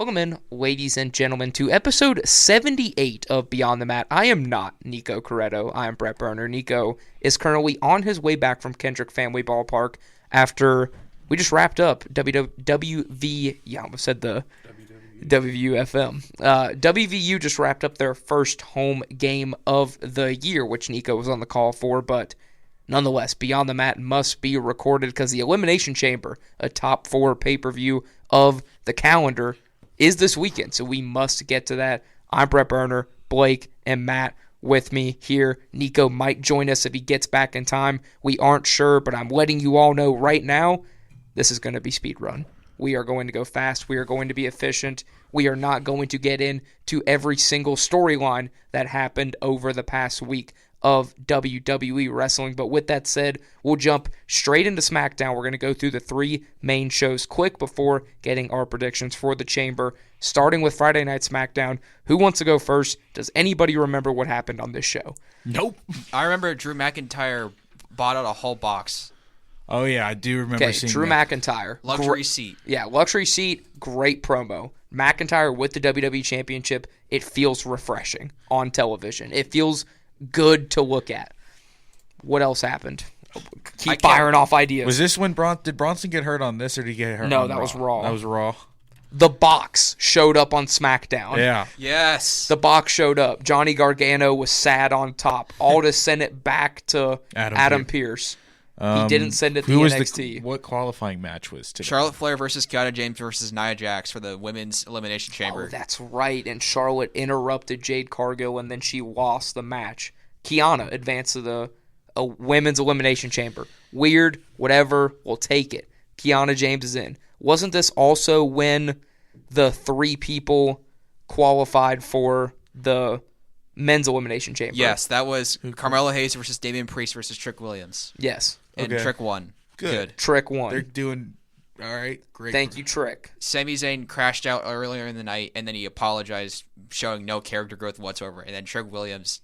Welcome in, ladies and gentlemen, to episode 78 of Beyond the Mat. I am not Nico Caretto. I am Brett Burner. Nico is currently on his way back from Kendrick Family Ballpark after we just wrapped up WVUFM. WVU just wrapped up their first home game of the year, which Nico was on the call for, but nonetheless, Beyond the Mat must be recorded because the Elimination Chamber, a top 4 pay-per-view of the calendar, is this weekend, so we must get to that. I'm Brett Burner, Blake, and Matt with me here. Nico might join us if he gets back in time. We aren't sure, but I'm letting you all know right now, this is going to be speed run. We are going to go fast. We are going to be efficient. We are not going to get into every single storyline that happened over the past week of WWE wrestling. But with that said, we'll jump straight into SmackDown. We're going to go through the 3 main shows quick before getting our predictions for the Chamber. Starting with Friday Night SmackDown. Who wants to go first? Does anybody remember what happened on this show? Nope. I remember Drew McIntyre bought out a whole box. Oh, yeah, I do remember seeing Drew that. McIntyre. Luxury seat. Yeah, luxury seat, great promo. McIntyre with the WWE Championship, it feels refreshing on television. It feels good to look at. What else happened? Keep firing off ideas. Was this when did Bronson get hurt on this, or did he get hurt No, on that Raw? was Raw. That was Raw. The Box showed up on SmackDown. Yeah. Yes. The Box showed up. Johnny Gargano was sad on top. Aldis sent it back to Adam Pearce. He didn't send it to NXT. What qualifying match was today? Charlotte Flair versus Kiana James versus Nia Jax for the Women's Elimination Chamber. Oh, that's right. And Charlotte interrupted Jade Cargill, and then she lost the match. Kiana advanced to the Women's Elimination Chamber. Weird, whatever, we'll take it. Kiana James is in. Wasn't this also when the 3 people qualified for the Men's Elimination Chamber? Yes, that was Carmelo Hayes versus Damian Priest versus Trick Williams. Yes. And Trick won. Good. Trick won. They're doing all right. Great. Thank you, Trick. Sami Zayn crashed out earlier in the night, and then he apologized, showing no character growth whatsoever. And then Trick Williams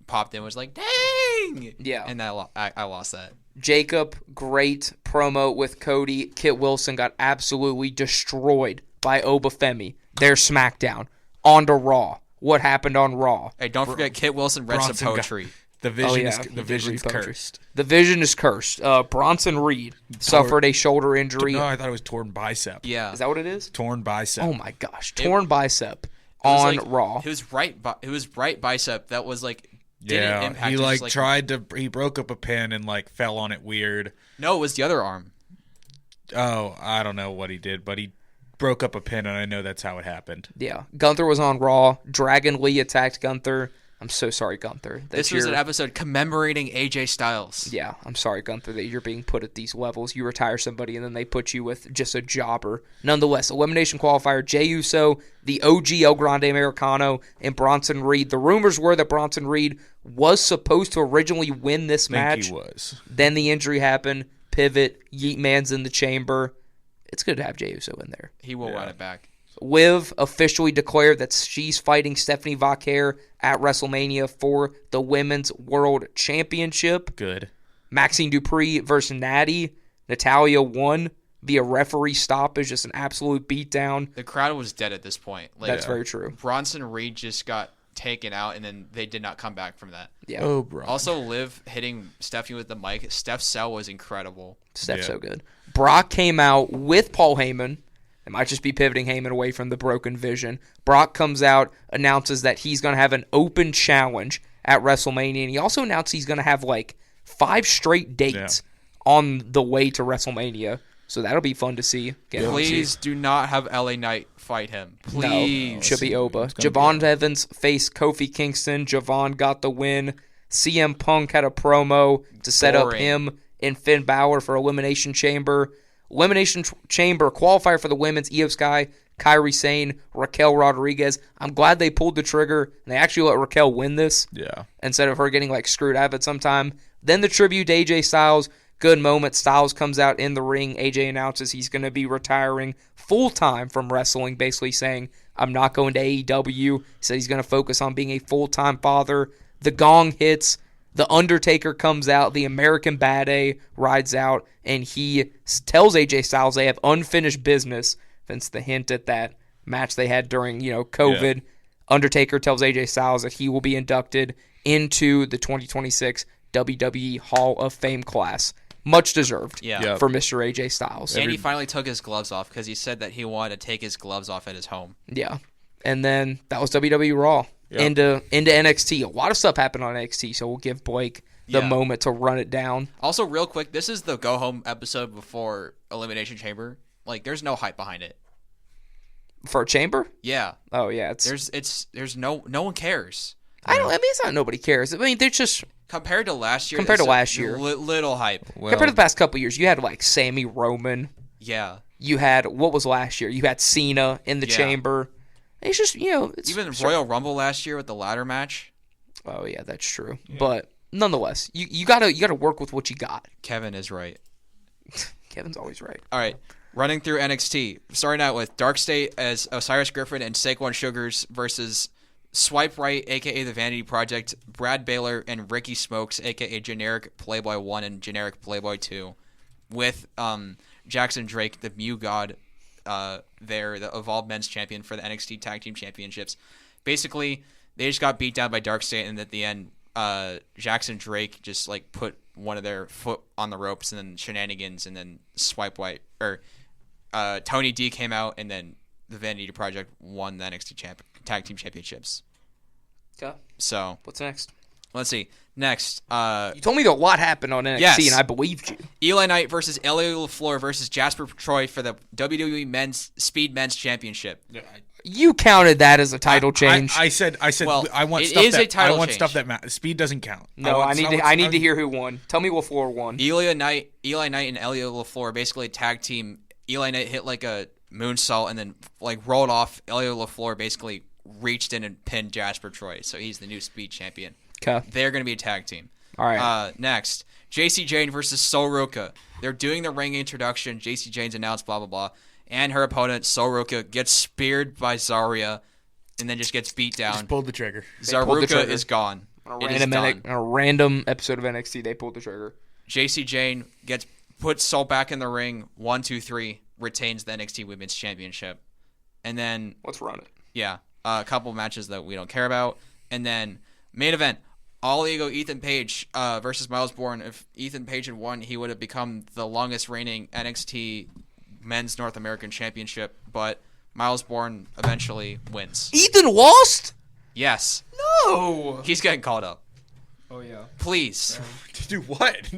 popped in and was like, dang! Yeah. And I lost that. Jacob, great promo with Cody. Kit Wilson got absolutely destroyed by Obafemi. There's SmackDown. On to Raw. What happened on Raw? Hey, don't forget Kit Wilson read some poetry. The vision is cursed. cursed. The vision is cursed. Bronson Reed suffered a shoulder injury. No, I thought it was torn bicep. Yeah. Is that what it is? Torn bicep. Oh my gosh. Torn bicep on Raw. His right bicep that was didn't impact. He broke up a pin and fell on it weird. No, it was the other arm. Oh, I don't know what he did, but he broke up a pin, and I know that's how it happened. Yeah. Gunther was on Raw. Dragon Lee attacked Gunther. I'm so sorry, Gunther. This was an episode commemorating AJ Styles. Yeah, I'm sorry, Gunther, that you're being put at these levels. You retire somebody, and then they put you with just a jobber. Nonetheless, elimination qualifier, Jey Uso, the OG El Grande Americano, and Bronson Reed. The rumors were that Bronson Reed was supposed to originally win this match. He was. Then the injury happened. Pivot. Yeet Man's in the chamber. It's good to have Jey Uso in there. He will run it back. Liv officially declared that she's fighting Stephanie Vaquer at WrestleMania for the Women's World Championship. Good. Maxine Dupree versus Natty. Natalya won via referee stoppage, just an absolute beatdown. The crowd was dead at this point. That's very true. Bronson Reed just got taken out, and then they did not come back from that. Yeah. Oh, bro. Also, Liv hitting Stephanie with the mic. Steph's cell was incredible. Steph's so good. Brock came out with Paul Heyman. It might just be pivoting Heyman away from the broken vision. Brock comes out, announces that he's going to have an open challenge at WrestleMania, and he also announced he's going to have 5 straight dates on the way to WrestleMania. So that'll be fun to see. Please do not have LA Knight fight him. Please. No, should be Oba. Javon Evans faced Kofi Kingston. Javon got the win. CM Punk had a promo to set up him and Finn Balor for Elimination Chamber. Elimination Chamber qualifier for the women's, Io Sky, Kairi Sane, Raquel Rodriguez. I'm glad they pulled the trigger and they actually let Raquel win this. Yeah. Instead of her getting screwed out of it sometime. Then the tribute to AJ Styles. Good moment. Styles comes out in the ring. AJ announces he's going to be retiring full-time from wrestling, basically saying, I'm not going to AEW. He said he's going to focus on being a full-time father. The gong hits. The Undertaker comes out. The American Bad A rides out, and he tells AJ Styles they have unfinished business. Hence the hint at that match they had during, COVID. Yeah. Undertaker tells AJ Styles that he will be inducted into the 2026 WWE Hall of Fame class. Much deserved for Mr. AJ Styles. And he finally took his gloves off because he said that he wanted to take his gloves off at his home. Yeah. And then that was WWE Raw into NXT. A lot of stuff happened on NXT, so we'll give Blake the moment to run it down. Also, real quick, this is the go-home episode before Elimination Chamber. Like, there's no hype behind it. For a Chamber? Yeah. Oh, yeah. There's no one cares. It's not nobody cares. I mean, they're just... Compared to last year. Little hype. Well, compared to the past couple years, you had, like, Sammy Roman. Yeah. You had... What was last year? You had Cena in the Chamber. It's just, It's even Royal Rumble last year with the ladder match. Oh, yeah, that's true. Yeah. But, nonetheless, you gotta work with what you got. Kevin is right. Kevin's always right. All right. Running through NXT, starting out with Dark State as Osiris Griffin and Saquon Sugars versus Swipe Right, a.k.a. The Vanity Project, Brad Baylor, and Ricky Smokes, a.k.a. Generic Playboy 1 and Generic Playboy 2, with Jackson Drake, the Mew God, the Evolved Men's Champion for the NXT Tag Team Championships. Basically, they just got beat down by Dark State, and at the end, Jackson Drake just like put one of their foot on the ropes, and then shenanigans, and then Tony D came out, and then the Vanity Project won the NXT Tag Team Championships. Okay. So what's next? Let's see. Next, you told me that a lot happened on NXT, and I believed you. Eli Knight versus Elio LaFleur versus Jasper Troy for the WWE Speed Men's Championship. You counted that as a title change. I said. Well, I want it stuff is that a title I want change. stuff that matters. Speed doesn't count. No, I need to hear who won. Tell me LaFleur won. Eli Knight, and Elio LaFleur basically tag team. Eli Knight hit like a moonsault and then like rolled off. Elio LaFleur basically reached in and pinned Jasper Troy, so he's the new Speed champion. Okay. They're going to be a tag team. All right. Next, JC Jane versus Sol Ruca. They're doing the ring introduction. JC Jane's announced, blah, blah, blah. And her opponent, Sol Ruca, gets speared by Zarya and then just gets beat down. Just pulled the trigger. Zaruka is gone. On a random episode of NXT, they pulled the trigger. JC Jane puts Sol back in the ring. 1, 2, 3. Retains the NXT Women's Championship. And then... Let's run it. Yeah. A couple matches that we don't care about. And then main event. All Ego Ethan Page versus Miles Bourne. If Ethan Page had won, he would have become the longest reigning NXT Men's North American Championship. But Miles Bourne eventually wins. Ethan lost? Yes. No. He's getting called up. Oh yeah. Please. To do what?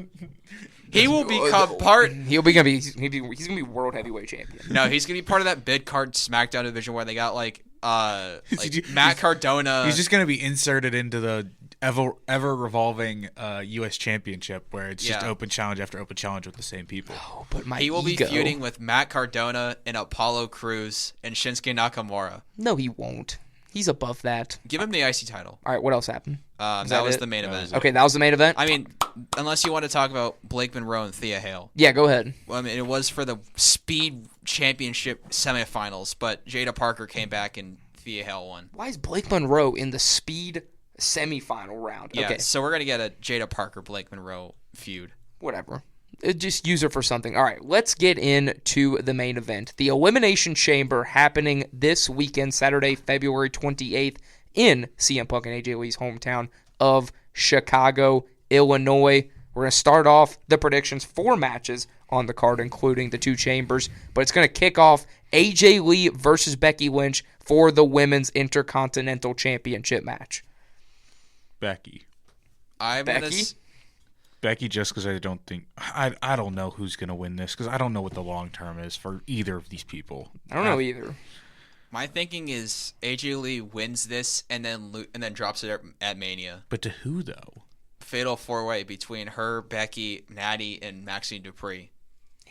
He will become part. He's gonna be world heavyweight champion. No, he's gonna be part of that mid card SmackDown division where they got like Matt Cardona. He's just gonna be inserted into the ever revolving U.S. Championship where it's just open challenge after open challenge with the same people. Oh, but he will be feuding with Matt Cardona and Apollo Crews and Shinsuke Nakamura. No, he won't. He's above that. Give him the IC title. All right, what else happened? That was the main event. Okay, that was the main event? I mean, unless you want to talk about Blake Monroe and Thea Hale. Yeah, go ahead. Well, I mean, it was for the Speed Championship semifinals, but Jada Parker came back and Thea Hale won. Why is Blake Monroe in the Speed semifinal round? Yeah, okay. So we're going to get a Jada Parker-Blake Monroe feud. Whatever. Just use her for something. All right, let's get into the main event. The Elimination Chamber happening this weekend, Saturday, February 28th, in CM Punk and AJ Lee's hometown of Chicago, Illinois. We're going to start off the predictions, 4 matches on the card, including the 2 chambers. But it's going to kick off AJ Lee versus Becky Lynch for the Women's Intercontinental Championship match. Becky. Becky, just because I don't think I don't know who's gonna win this because I don't know what the long term is for either of these people. I don't know either. My thinking is AJ Lee wins this and then drops it at Mania. But to who though? Fatal 4-way between her, Becky, Natty, and Maxine Dupree.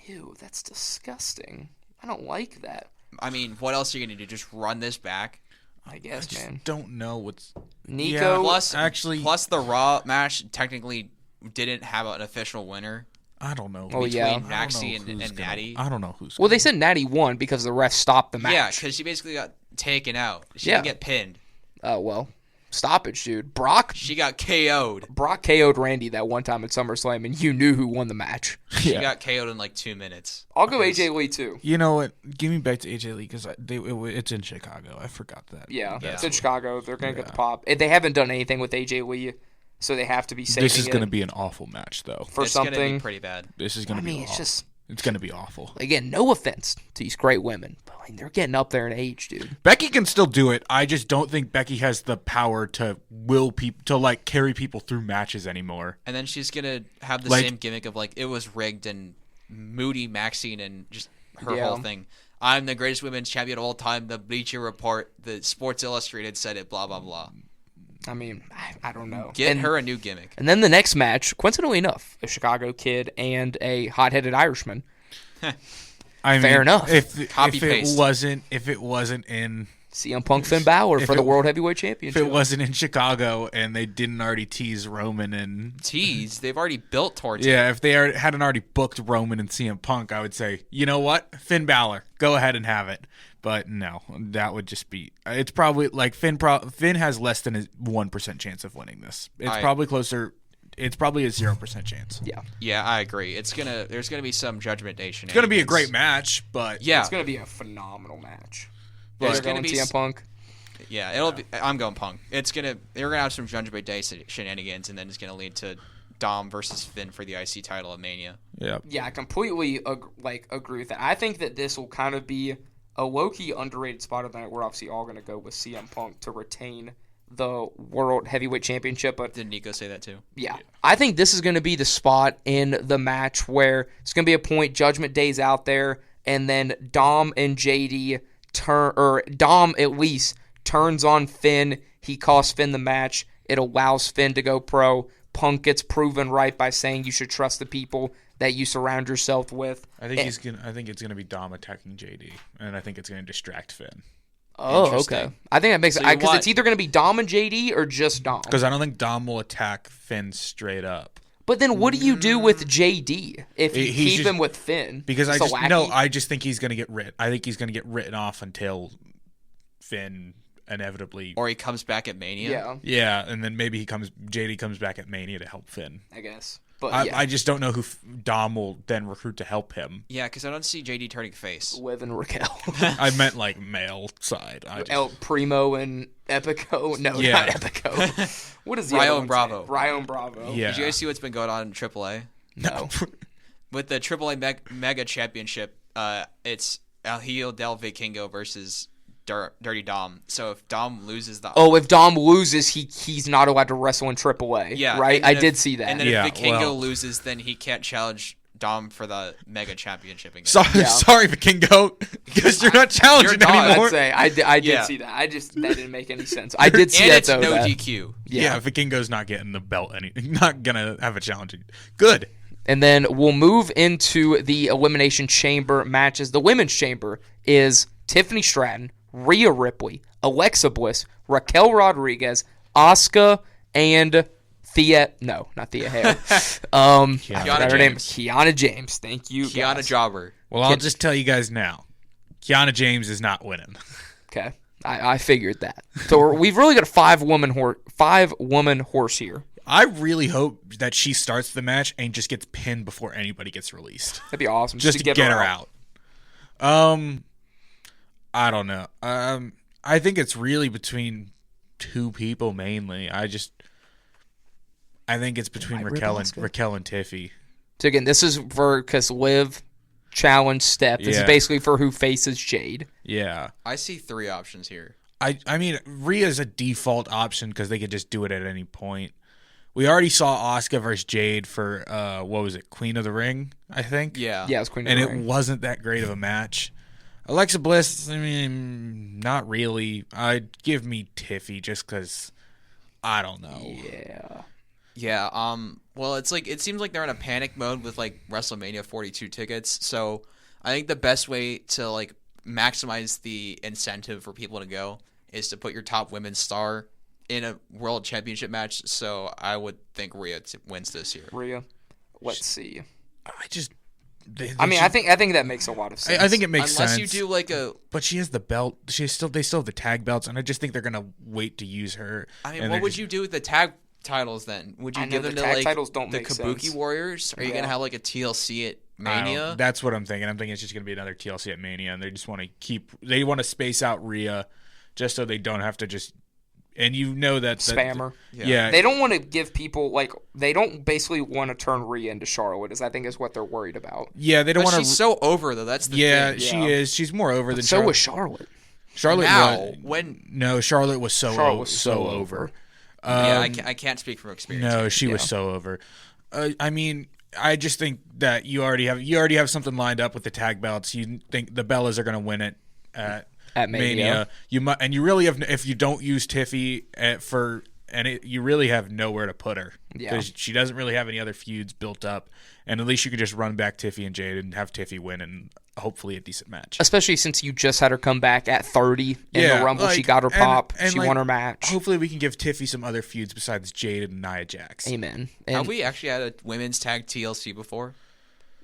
Ew, that's disgusting. I don't like that. I mean, what else are you gonna do? Just run this back? I guess, man. Don't know what's Nico. Yeah, plus the Raw match technically didn't have an official winner. I don't know. Between Maxie and Natty. I don't know who's. Well, they said Natty won because the ref stopped the match. Yeah, because she basically got taken out. She didn't get pinned. Oh well, stoppage, dude. She got KO'd. Brock KO'd Randy that one time at SummerSlam, and you knew who won the match. She got KO'd in like 2 minutes. I'll go AJ Lee, too. You know what? Give me back to AJ Lee because it's in Chicago. I forgot that. Yeah. It's in Chicago. They're going to get the pop. They haven't done anything with AJ Lee, so they have to be saving This is going to be an awful match, though. It's going to be pretty bad. This is going to be awful. It's going to be awful. Again, no offense to these great women, but they're getting up there in age, dude. Becky can still do it. I just don't think Becky has the power to will people to like carry people through matches anymore. And then she's going to have the same gimmick of like it was rigged and Moody Maxine and just her whole thing. I'm the greatest women's champion of all time. The Bleacher Report, the Sports Illustrated said it, blah, blah, blah. I mean, I don't know. Get her a new gimmick. And then the next match, coincidentally enough, a Chicago kid and a hot-headed Irishman. Fair enough. If it wasn't in CM Punk Finn Balor for the World Heavyweight Championship. If it wasn't in Chicago and they didn't already tease Roman and they've already built towards it. Yeah, if they hadn't already booked Roman and CM Punk, I would say, you know what, Finn Balor, go ahead and have it. But no, that would just be. It's probably like Finn has less than a 1% chance of winning this. It's probably closer. It's probably a 0% chance. Yeah, I agree. There's gonna be some Judgment Day shenanigans. It's gonna be a great match, but it's gonna be a phenomenal match. There's gonna be CM Punk. Yeah, it'll be. I'm going Punk. They're gonna have some Judgment Day shenanigans, and then it's gonna lead to Dom versus Finn for the IC title at Mania. Yeah, I completely agree with that. I think that this will kind of be a low-key underrated spot of the night. We're obviously all going to go with CM Punk to retain the World Heavyweight Championship. But did Nico say that too? Yeah. I think this is going to be the spot in the match where it's going to be a point, Judgment Day's out there, and then Dom and JD Dom at least turns on Finn. He costs Finn the match. It allows Finn to go pro. Punk gets proven right by saying you should trust the people that you surround yourself with. I think it's gonna be Dom attacking JD, and I think it's gonna distract Finn. Oh, okay. I think that makes sense because it's either gonna be Dom and JD or just Dom. Because I don't think Dom will attack Finn straight up. But then, what do you do with JD if you keep him with Finn? Because I just think he's gonna get written. I think he's gonna get written off until Finn inevitably, or he comes back at Mania. Yeah, and then maybe JD comes back at Mania to help Finn. I guess. But I just don't know who Dom will then recruit to help him. Yeah, because I don't see JD turning face. Liv and Raquel. I meant like male side. El Primo and Epico. No, not Epico. What is the Rayo other and Bravo? Rayo and Bravo. Yeah. Did you guys see what's been going on in AAA? No. With the AAA Mega Championship, it's El Hijo del Vikingo versus Dirty Dom. So if Dom loses if Dom loses, he's not allowed to wrestle in AAA. Yeah, right. I did see that. And then if Vikingo loses, then he can't challenge Dom for the Mega Championship again. Sorry, Vikingo, because you're not challenging anymore. I did see that. That didn't make any sense. I did see that though. And it's no DQ. Yeah, Vikingo's not getting the belt. Not gonna have a challenge. Good. And then we'll move into the Elimination Chamber matches. The Women's Chamber is Tiffany Stratton, Rhea Ripley, Alexa Bliss, Raquel Rodriguez, Asuka, and not Thea Hale. Her name is Kiana James. Thank you, Kiana Jobber. Well, I'll just tell you guys now, Kiana James is not winning. Okay, I figured that. So we've really got a five-woman horse here. I really hope that she starts the match and just gets pinned before anybody gets released. That'd be awesome. Just to get her out. I don't know. I think it's really between two people mainly. I think it's between Raquel and Tiffy. So again, this is because Liv challenged Steph. This is basically for who faces Jade. Yeah. I see three options here. I mean, Rhea's a default option because they could just do it at any point. We already saw Asuka versus Jade for, what was it, Queen of the Ring, I think? Yeah. Yeah, it was Queen of the Ring. And it wasn't that great of a match. Alexa Bliss, I mean, not really. I'd give me Tiffy just because I don't know. Yeah. Yeah. Well, it's like it seems like they're in a panic mode with like WrestleMania 42 tickets. So I think the best way to like maximize the incentive for people to go is to put your top women's star in a world championship match. So I would think Rhea wins this year. Rhea. Let's see. I think that makes a lot of sense. I think it makes sense. Unless you do like a. But she has the belt. They still have the tag belts, and I just think they're gonna wait to use her. I mean, what would you do with the tag titles then? Would you give them to like titles don't the make Kabuki sense. Warriors? Are you gonna have like a TLC at Mania? That's what I'm thinking. I'm thinking it's just gonna be another TLC at Mania, and they just want to space out Rhea, just so they don't have to just. And you know that spammer. Yeah. They don't want to give people they don't basically want to turn Rhea into Charlotte. I think is what they're worried about. Yeah, they don't want to. She's so over though. That's the thing. Yeah, she is. She's more over than. So was Charlotte. Charlotte now Charlotte was so over. I can't speak from experience. No, she was so over. I mean, I just think that you already have something lined up with the tag belts. You think the Bellas are going to win it at Mania. You really have, if you don't use Tiffy you really have nowhere to put her because she doesn't really have any other feuds built up, and at least you could just run back Tiffy and Jade and have Tiffy win and hopefully a decent match. Especially since you just had her come back at 30 in the Rumble. She got her pop. She won her match. Hopefully we can give Tiffy some other feuds besides Jade and Nia Jax. Amen. Have we actually had a women's tag TLC before?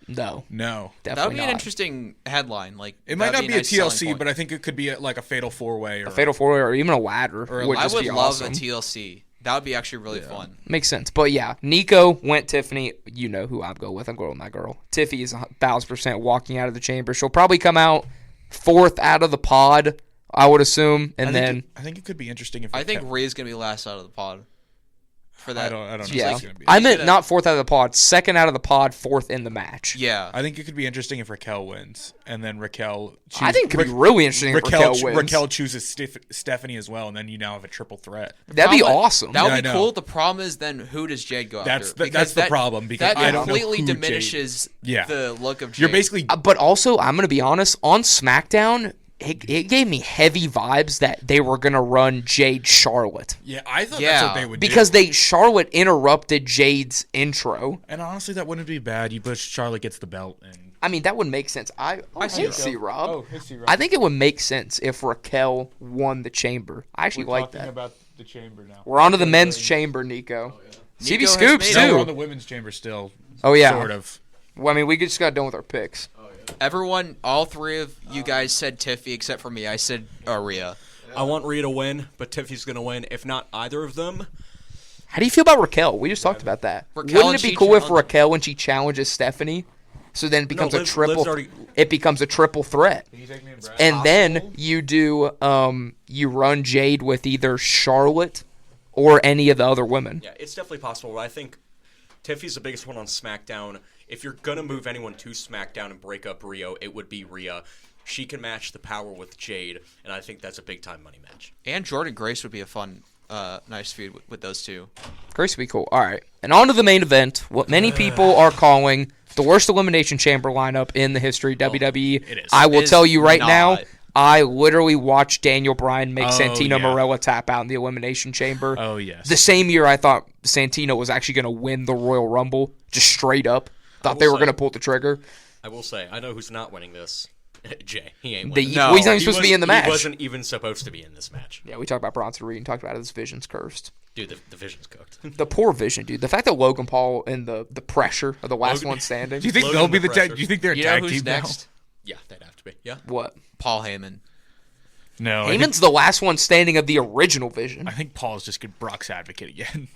No, definitely that would be an interesting headline. Like it might not be a TLC, but I think it could be like a fatal 4-way, or even a ladder. I would love a TLC. That would be actually really fun. Makes sense. But yeah, Nico went Tiffany. You know who I'm going with. I'm going with my girl. Tiffy is 1,000% walking out of the chamber. She'll probably come out 4th out of the pod, I would assume, and I think it could be interesting if I think Rhea's gonna be last out of the pod. For that, I don't know. Yeah, I meant not 4th out of the pod, 2nd out of the pod, 4th in the match. Yeah, I think it could be interesting if Raquel wins, and then I think it could be really interesting if Raquel wins. Raquel chooses Stephanie as well, and then you now have a triple threat. That'd be awesome. That would be cool. The problem is then who does Jade go after? That's the problem because that I don't know completely who diminishes the look of Jade. You're basically, but also I'm gonna be honest. On SmackDown, it gave me heavy vibes that they were going to run Jade Charlotte. Yeah, I thought that's what they would do. Because Charlotte interrupted Jade's intro. And honestly, that wouldn't be bad. You push Charlotte gets the belt. I mean, that would make sense. I see Rob. Oh, I see Rob. I think it would make sense if Raquel won the chamber. I actually like that. We're talking about the chamber now. We're on to the men's chamber, Nico. CB Scoops, too. We're on the women's chamber still. Oh, yeah. Sort of. Well, I mean, we just got done with our picks. Everyone, all 3 of you guys said Tiffy except for me. I said Rhea. I want Rhea to win, but Tiffy's going to win. If not either of them. How do you feel about Raquel? We just talked about that. Wouldn't it be cool if Raquel, when she challenges Stephanie, so then it becomes it becomes a triple threat. And then you do you run Jade with either Charlotte or any of the other women. Yeah, it's definitely possible. But I think Tiffy's the biggest one on SmackDown. If you're going to move anyone to SmackDown and break up Rio, it would be Rhea. She can match the power with Jade, and I think that's a big-time money match. And Jordan Grace would be a fun, nice feud with those two. Grace would be cool. All right. And on to the main event, what many people are calling the worst Elimination Chamber lineup in the history of WWE. It is. I will tell you right now, I literally watched Daniel Bryan make Santino Marella tap out in the Elimination Chamber. Oh, yes. The same year I thought Santino was actually going to win the Royal Rumble, just straight up. Thought they were going to pull the trigger. I will say, I know who's not winning this. Jay. He ain't winning. He's not even supposed to be in the match. He wasn't even supposed to be in this match. Yeah, we talked about Bronson Reed and talked about his vision's cursed. Dude, the vision's cooked. The poor vision, dude. The fact that Logan Paul and the pressure of the last one standing. Do you think they'll be the tag? Do you think they're a tag team next? Yeah, they'd have to be. Yeah. What? Paul Heyman. No. Heyman's the last one standing of the original vision. I think Paul's just good Brock's advocate again.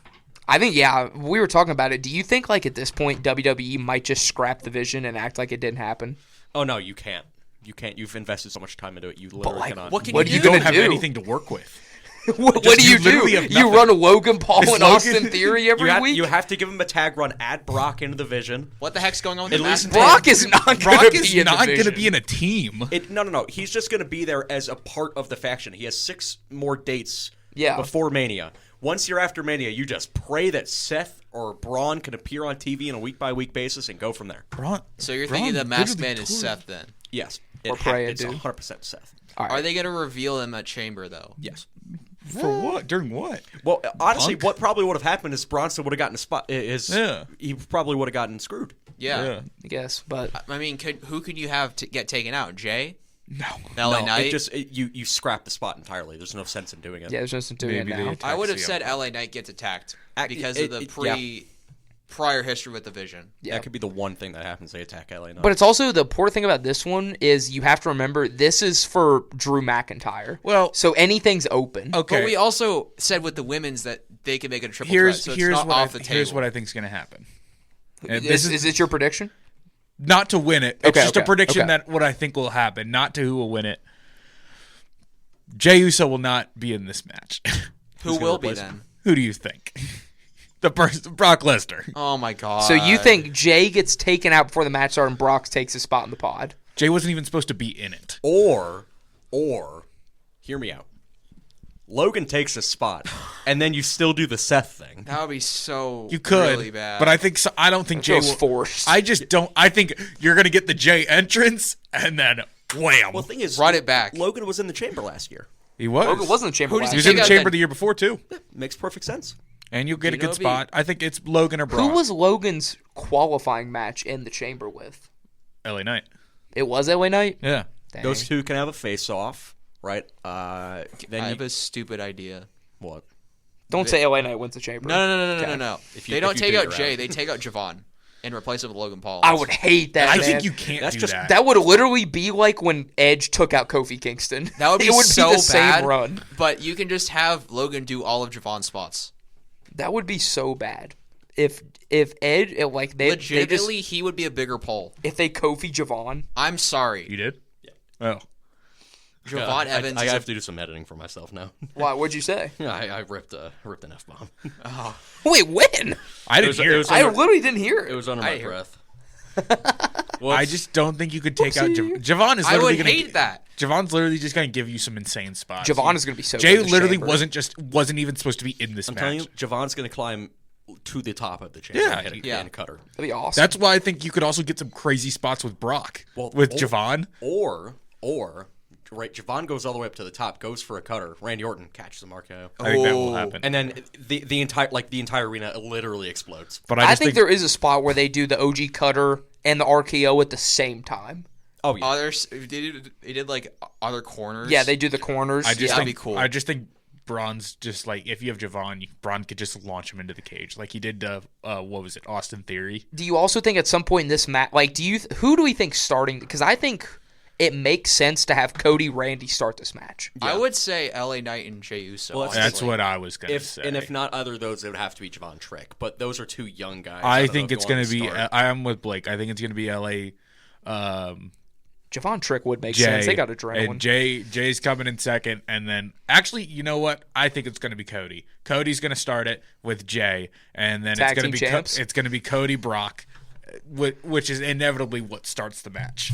I think, we were talking about it. Do you think, at this point, WWE might just scrap the vision and act like it didn't happen? Oh, no, you can't. You can't. You've invested so much time into it. You literally cannot. What are you don't going to have do? anything to work with. What do you do? You run a Logan Paul and Austin Theory every week? You have to give him a tag run, add Brock into the vision. What the heck's going on with the Brock is not going to be in a team. No. He's just going to be there as a part of the faction. He has 6 more dates before Mania. Once you're after Mania, you just pray that Seth or Braun can appear on TV on a week-by-week basis and go from there. So you're thinking the masked man is Seth then? Yes. Or it's 100% Seth. Right. Are they going to reveal him at Chamber, though? Yes. For what? During what? Well, honestly, what probably would have happened is Bronson would have gotten a spot. He probably would have gotten screwed. Yeah. I guess. But I mean, who could you have to get taken out? Jay? No. LA Knight? You scrap the spot entirely. There's no sense in doing it. Yeah, there's no sense in doing it now. I would have said LA Knight gets attacked because of the prior history with the division. Yeah. That could be the one thing that happens. They attack LA Knight. But it's also the poor thing about this one is you have to remember this is for Drew McIntyre. Well, so anything's open. okay. But we also said with the women's that they can make it a triple threat, so it's not off the table. Here's what I think is going to happen. Is it your prediction? Not to win it. It's just a prediction okay. that what I think will happen, not to who will win it. Jey Uso will not be in this match. Who will be then? Who do you think? The person, Brock Lesnar. Oh my God. So you think Jay gets taken out before the match starts and Brock takes his spot in the pod? Jay wasn't even supposed to be in it. Or, hear me out. Logan takes a spot, and then you still do the Seth thing. That would be so You could, really bad. but I don't think Jay will. Forced. I just don't. I think you're going to get the Jay entrance, and then wham. Well, the thing is, run it back. Logan was in the chamber last year. He was. Logan was in the chamber. Who does He last was year. in the Take out chamber then- the year before too, Makes perfect sense. and you'll get a good Gino spot. I think it's Logan or Brock. Who was Logan's qualifying match in the chamber with? LA Knight? It was LA Knight? Yeah. Dang. Those two can have a face-off, right? Then I have a stupid idea. what? Don't say LA Knight wins the chamber. No. If you- They don't if you take do, out you're Jay. out. They take out Javon and replace him with Logan Paul. I would hate that. I man. think you can't That's do just- that. That would literally be like when Edge took out Kofi Kingston. That would be it would so be the bad. same run. But you can just have Logan do all of Javon's spots. That would be so bad. If Edge like they Legitimately, just, he would be a bigger pole. if they Kofi Javon. I'm sorry. You did? Yeah. Oh. Javon Evans I is have to do some editing for myself now. Why? What'd you say? I ripped an F-bomb. Wait, when? I didn't hear it. I literally didn't hear it. It was under I my hear- breath. I just don't think you could take out Javon. Is I literally would gonna, hate that. Javon's literally just going to give you some insane spots. Javon is going to be so Jay good in the literally chamber. wasn't even supposed to be in this I'm match. telling you, Javon's going to climb to the top of the chamber. Yeah. and a cutter. That'd be awesome. That's why I think you could also get some crazy spots with Brock, with Javon. Or right, Javon goes all the way up to the top, goes for a cutter. Randy Orton catches the RKO. I think that will happen. And then the entire arena literally explodes. But I just think there is a spot where they do the OG cutter and the RKO at the same time. Oh yeah. Others, they did like other corners. Yeah, they do the corners. I just that'd think be cool. I just think Braun's just like, if you have Javon, Braun could just launch him into the cage like he did what was it, Austin Theory. Do you also think at some point in this match, like, who do we think starting? Because I think it makes sense to have Cody Randy start this match. I would say LA Knight and Jey Uso. Well, honestly. That's what I was going to say. And if not either of those, it would have to be Javon Trick. But those are two young guys. I don't know think if it's you going want to be. start. I am with Blake. I think it's going to be LA. Javon Trick would make Jay, sense. They got adrenaline. and Jay's coming in second, and then actually, you know what? I think it's going to be Cody. Cody's going to start it with Jay, and then Tag it's going team to be champs? it's going to be Cody Brock, which is inevitably what starts the match.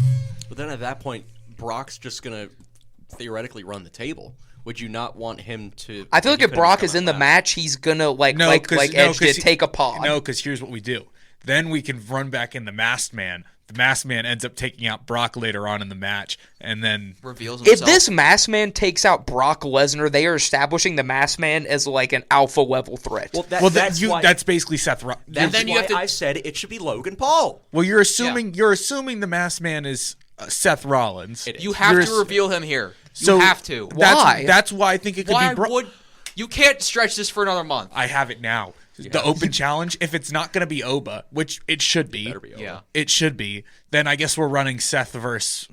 But then at that point, Brock's just going to theoretically run the table. Would you not want him to? I feel like if Brock is in the match, he's gonna like Edge did, take a pod. No, because here's what we do. Then we can run back in the Masked Man. The Masked Man ends up taking out Brock later on in the match, and then reveals If himself. this Masked Man takes out Brock Lesnar, they are establishing the Masked Man as like an alpha level threat. that's basically Seth Rollins. That's then you why have to- I said it should be Logan Paul. Well, you're assuming the Masked Man is Seth Rollins. you have You're to reveal him here. You So have to. Why? That's why I think it could Why be Brock. would you can't stretch this for another month? I have it now. The open challenge, if it's not going to be Oba, which it should be, Yeah. it should be, then I guess we're running Seth versus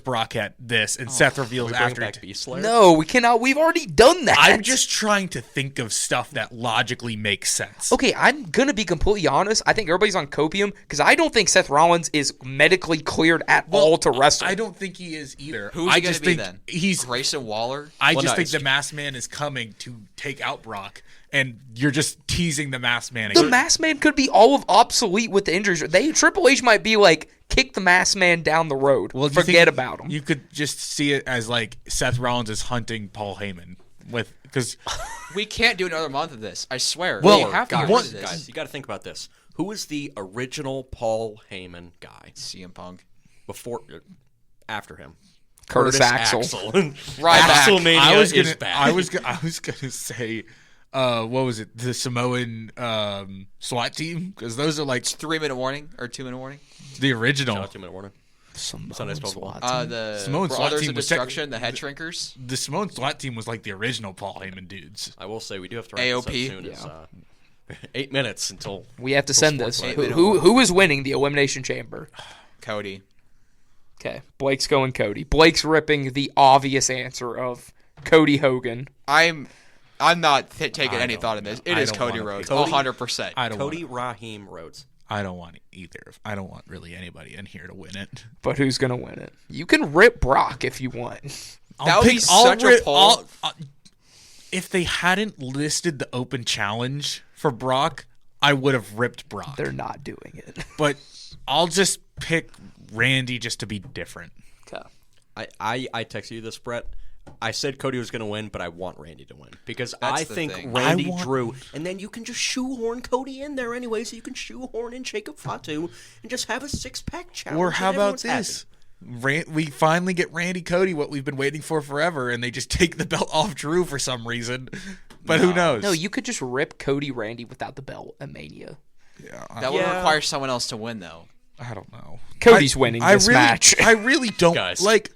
Brock at this, and Seth reveals Bring after. back Beast Slayer. No, we cannot. We've already done that. I'm just trying to think of stuff that logically makes sense. Okay, I'm gonna be completely honest. I think everybody's on copium because I don't think Seth Rollins is medically cleared at all to wrestle. I don't think he is either. Who's I he going just to be think then? he's. Grayson Waller. I Well, just no, think it's- the Masked Man is coming to take out Brock, and you're just teasing the Masked Man. The again. Masked Man could be all of obsolete with the injuries. Triple H might be like, kick the Masked Man down the road. Well, do you forget think about him. You could just see it as like Seth Rollins is hunting Paul Heyman because We can't do another month of this. I swear. Well, we have to guys, get rid of this. guys, you got to think about this. Who is the original Paul Heyman guy CM Punk. after him? Curtis Axel. Right back. Axelmania I was is back. I was gonna say, what was it? The Samoan SWAT team, because those are like 3-minute warning or 2-minute warning. the original. Shout out to Minute Warning. Sunday's 12 The Samoan SWAT Brothers team of was Destruction, the Head Shrinkers. The Samoan SWAT team was like the original Paul Heyman dudes. I will say we do have to wrap this up AOP. soon. 8 minutes until we have to send this. sports Who is winning the Elimination Chamber? Cody. Okay, Blake's going Cody. Blake's ripping the obvious answer of Cody Hogan. I'm not taking any thought in this. It is Cody Rhodes, 100%. Cody Raheem Rhodes. I don't want either. I don't want really anybody in here to win it. But who's going to win it? You can rip Brock if you want. That would be such a poll. If they hadn't listed the open challenge for Brock, I would have ripped Brock. They're not doing it. But I'll just pick Randy just to be different. Okay. I texted you this, Brett. I said Cody was going to win, but I want Randy to win because That's I the think thing. Randy Drew, and then you can just shoehorn Cody in there anyway, so you can shoehorn in Jacob Fatu and just have a 6-pack challenge. Or how and about everyone's this? We finally get Randy Cody, what we've been waiting for forever, and they just take the belt off Drew for some reason. But who knows? No, you could just rip Cody Randy without the belt at Mania. Yeah, That would require someone else to win, though. I don't know. Cody's winning this match. I really don't Guys. like.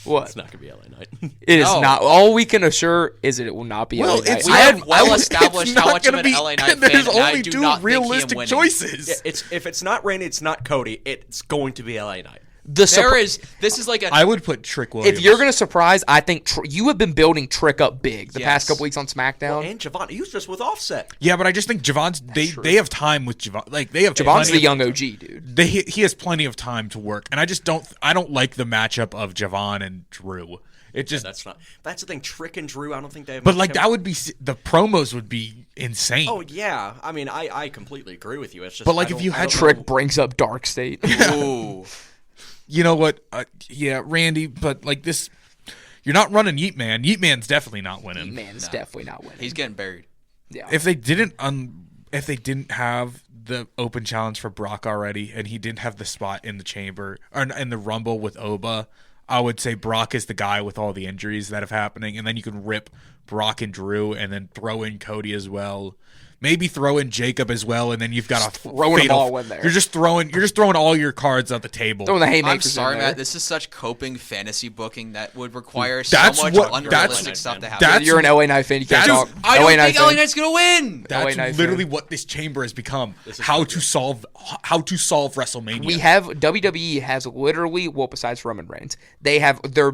What? It's not going to be LA Knight. It is No. not. All we can assure is that it will not be Well, LA Knight. it's We I have have- well I- established it's how not much of gonna an be- LA Knight fan, There's and I only do two not think he am realistic winning. choices. If it's not Randy, it's not Cody. It's going to be LA Knight. This is like a I would put Trick Williams. if you're going to surprise, I think you have been building Trick up big the Yes. past couple weeks on SmackDown. And Javon, he was just with Offset. Yeah, but I just think Javon's they have time with Javon. Like they have Javon's plenty the of- young OG, dude. He has plenty of time to work, and I don't like the matchup of Javon and Drew. It just That's the thing. Trick and Drew, I don't think they have but much like that chemistry. would be the promos would be insane. Oh, yeah. I mean, I completely agree with you. It's just But, like, I if you don't- had I don't Trick know. brings up Dark State. Ooh. You know what? Yeah, Randy, but like this, you're not running Yeet Man. Yeet Man's definitely not winning. Man's definitely not winning. He's getting buried. Yeah. If they didn't have the open challenge for Brock already, and he didn't have the spot in the chamber or in the Rumble with Oba, I would say Brock is the guy with all the injuries that have happening, and then you can rip Brock and Drew, and then throw in Cody as well. Maybe throw in Jacob as well, and then you've got a throwing them all in there. You're just throwing all your cards on the table. Throwing the I'm haymakers sorry, in there. Matt. This is such coping fantasy booking that would require That's so much what- unrealistic that's- stuff to happen. that's- You're an LA Knight fan. You can't Dude, talk. I don't think fan. LA Knight's gonna win. LA That's Knight literally fan. what this chamber has become. How to solve WrestleMania. We have WWE has literally, well, besides Roman Reigns, they had their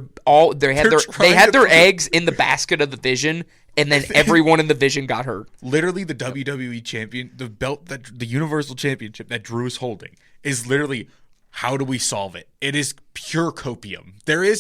eggs in the basket of the Vision, and then everyone in the Vision got hurt. literally the WWE champion, the belt the Universal Championship that Drew is holding is literally how do we solve it? It is pure copium.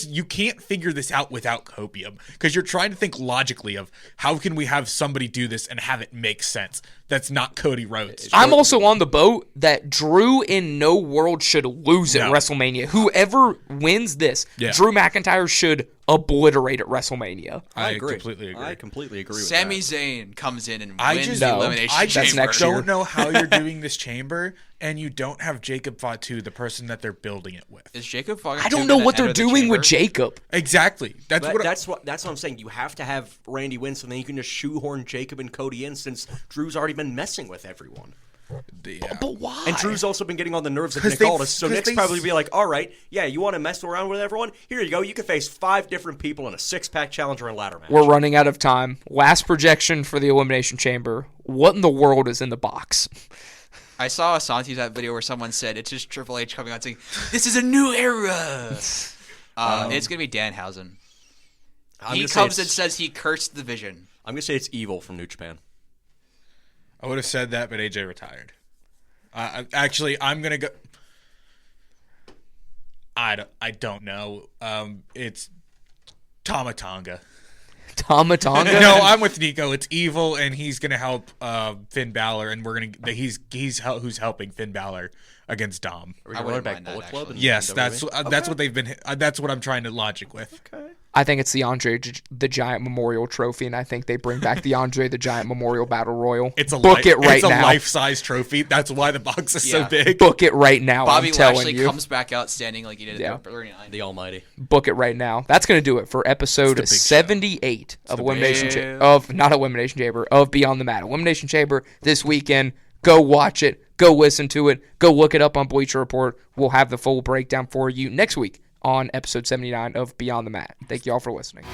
You can't figure this out without copium because you're trying to think logically of how can we have somebody do this and have it make sense. That's not Cody Rhodes. I'm also on the boat that Drew in no world should lose at No. WrestleMania. Whoever wins this, Yeah. Drew McIntyre should obliterate at WrestleMania. I agree. completely agree. I completely agree with Sami that. Zayn comes in and I wins just- the No. Elimination I That's just Chamber. next year. don't know how you're doing this chamber and you don't have Jacob Fatu, the person that they're building it with. Is Jacob Fatu I don't know gonna what they're enter the doing with chamber? Jacob. Exactly. That's That's what I'm saying. You have to have Randy win, so then you can just shoehorn Jacob and Cody in, since Drew's already been messing with everyone. But why? And Drew's also been getting on the nerves of 'Cause Nick they- Aldis, so 'cause Nick's they- probably be like, all right, yeah, you want to mess around with everyone? Here you go. You can face 5 different people in a 6-pack challenger and ladder match. We're running out of time. Last projection for the Elimination Chamber. What in the world is in the box? I saw a Santi's that video where someone said it's just Triple H coming out saying, "This is a new era." It's gonna be Danhausen. He comes and says he cursed the Vision. I'm going to say it's Evil from New Japan. I would have said that, but AJ retired. Actually, I'm gonna go. I don't know. It's Tamatanga. Tamatanga? No, I'm with Nico. It's evil, and he's gonna help Finn Balor, and he's who's helping Finn Balor against Dom. Are we I gonna run wouldn't back mind that, Bullet Club? actually. in Yes, WWE? that's what they've been. That's what I'm trying to logic with. Okay. I think it's the Andre the Giant Memorial Trophy, and I think they bring back the Andre the Giant Memorial Battle Royal. It's a Book it right it's a now. life-size trophy. That's why the box is so Yeah. big. Book it right now. Bobby I'm telling Lashley you. comes back out standing like he did Yeah. at the 39. The Almighty. Book it right now. That's going to do it for episode big show. 78 of Elimination Chamber of Beyond the Mat. Elimination Chamber this weekend. Go watch it. Go listen to it. Go look it up on Bleacher Report. We'll have the full breakdown for you next week on episode 79 of Beyond the Mat. Thank you all for listening.